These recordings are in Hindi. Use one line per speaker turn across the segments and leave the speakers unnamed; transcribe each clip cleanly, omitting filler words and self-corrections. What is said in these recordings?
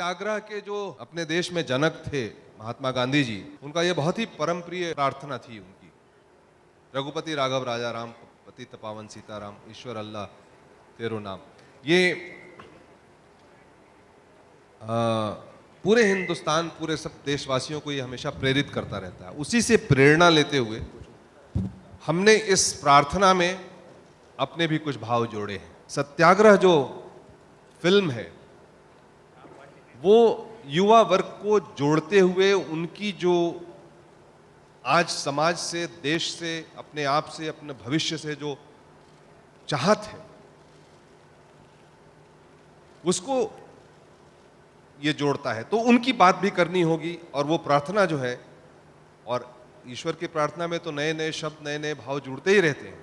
सत्याग्रह के जो अपने देश में जनक थे महात्मा गांधी जी, उनका ये बहुत ही परम प्रिय प्रार्थना थी उनकी, रघुपति राघव राजा राम पतित पावन सीताराम ईश्वर अल्लाह तेरो नाम। ये पूरे हिंदुस्तान, पूरे सब देशवासियों को ये हमेशा प्रेरित करता रहता है। उसी से प्रेरणा लेते हुए हमने इस प्रार्थना में अपने भी कुछ भाव जोड़े हैं। सत्याग्रह जो फिल्म है वो युवा वर्ग को जोड़ते हुए उनकी जो आज समाज से, देश से, अपने आप से, अपने भविष्य से जो चाहत है उसको ये जोड़ता है। तो उनकी बात भी करनी होगी और वो प्रार्थना जो है, और ईश्वर की प्रार्थना में तो नए नए शब्द, नए नए भाव जुड़ते ही रहते हैं,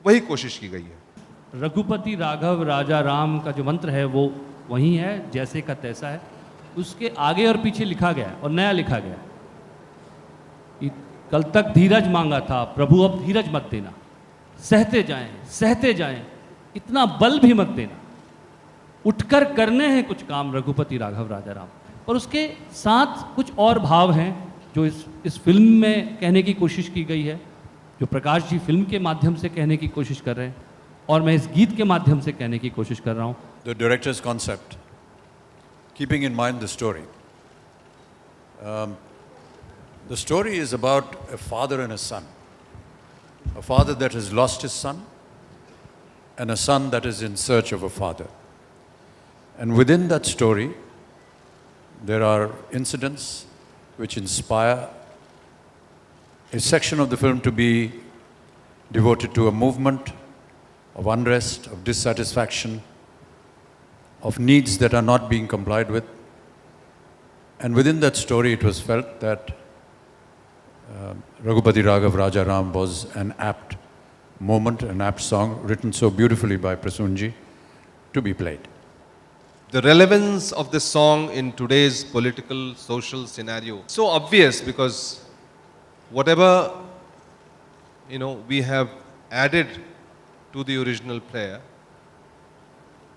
वही कोशिश की गई है।
रघुपति राघव राजा राम का जो मंत्र है वो वही है, जैसे का तैसा है। उसके आगे और पीछे लिखा गया है और नया लिखा गया है कि कल तक धीरज मांगा था प्रभु, अब धीरज मत देना, सहते जाएं, इतना बल भी मत देना, उठकर करने हैं कुछ काम रघुपति राघव राजा राम। और उसके साथ कुछ और भाव हैं जो इस फिल्म में कहने की कोशिश की गई है, जो प्रकाश जी फिल्म के माध्यम से कहने की कोशिश कर रहे हैं और मैं इस गीत के माध्यम से कहने की कोशिश कर रहा हूँ।
The director's concept, keeping in mind the story. The story is about a father and a son. A father that has lost his son and a son that is in search of a father. And within that story, there are incidents which inspire a section of the film to be devoted to a movement of unrest, of dissatisfaction, of needs that are not being complied with. And within that story, it was felt that Raghupati Raghav Raja Ram was an apt moment, an apt song, written so beautifully by Prasunji, to be played.
The relevance of this song in today's political, social scenario, so obvious, because whatever we have added to the original prayer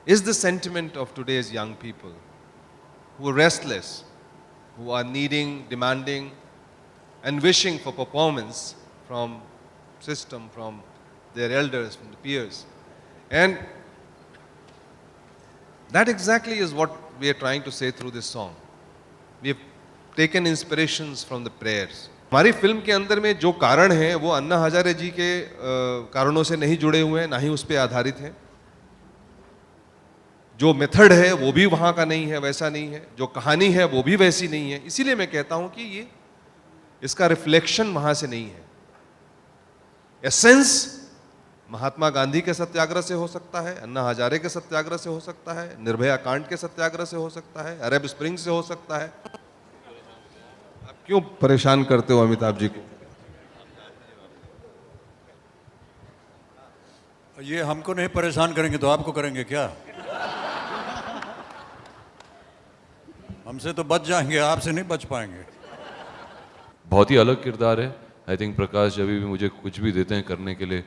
is the sentiment of today's young people who are restless, who are needing, demanding and wishing for performance from system, from their elders, from the peers. And that exactly is what we are trying to say through this song. We have taken inspirations from the prayers. हमारी फिल्म के अंदर में जो कारण हैं वो अन्ना हजारे जी के कारणों से नहीं जुड़े हुए हैं, ना ही उस पर आधारित हैं। जो मेथड है वो भी वहाँ का नहीं है, वैसा नहीं है। जो कहानी है वो भी वैसी नहीं है। इसीलिए मैं कहता हूँ कि ये इसका रिफ्लेक्शन वहाँ से नहीं है। एसेंस महात्मा गांधी के सत्याग्रह से हो सकता है, अन्ना हजारे के सत्याग्रह से हो सकता है, निर्भया कांड के सत्याग्रह से हो सकता है, अरब स्प्रिंग से हो सकता है। आप क्यों परेशान करते हो अमिताभ जी को?
ये हमको नहीं परेशान करेंगे तो आपको करेंगे क्या? हमसे तो बच जाएंगे, आपसे नहीं बच पाएंगे।
बहुत ही अलग किरदार है। आई थिंक प्रकाश जब भी मुझे कुछ भी देते हैं करने के लिए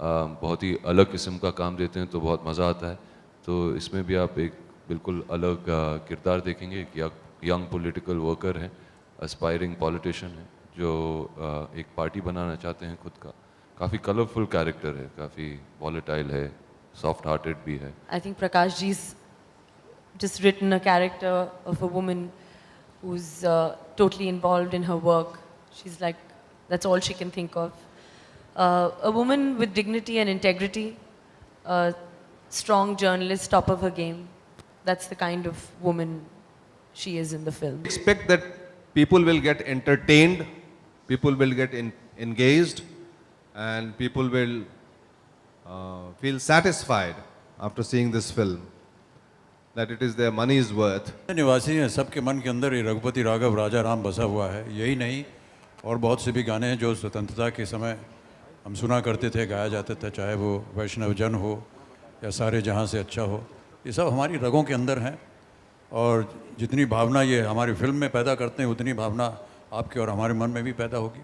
बहुत ही अलग किस्म का काम देते हैं तो बहुत मज़ा आता है। तो इसमें भी आप एक बिल्कुल अलग किरदार देखेंगे कि यंग पॉलिटिकल वर्कर हैं, एस्पायरिंग पॉलिटिशियन है जो एक पार्टी बनाना चाहते हैं खुद का। काफ़ी कलरफुल कैरेक्टर है, काफ़ी वॉलेटाइल है, सॉफ्ट हार्टेड भी है।
I think Prakash ji's just written a character of a woman who's totally involved in her work. She's like, that's all she can think of. A woman with dignity and integrity, a strong journalist, top of her game. That's the kind of woman she is in the film.
Expect that people will get entertained, people will get engaged, and people will feel satisfied after seeing this film, that it is their money's worth.
निवासी हैं, सबके मन के अंदर ये रघुपति राघव राजा राम बसा हुआ है। यही नहीं, और बहुत से भी गाने हैं जो स्वतंत्रता के समय हम सुना करते थे, गाया जाता था, चाहे वो वैष्णव जन हो या सारे जहाँ से अच्छा हो। ये सब हमारी रगों के अंदर हैं और जितनी भावना ये हमारी फिल्म में पैदा करते हैं उतनी भावना आपके और हमारे मन में भी पैदा होगी।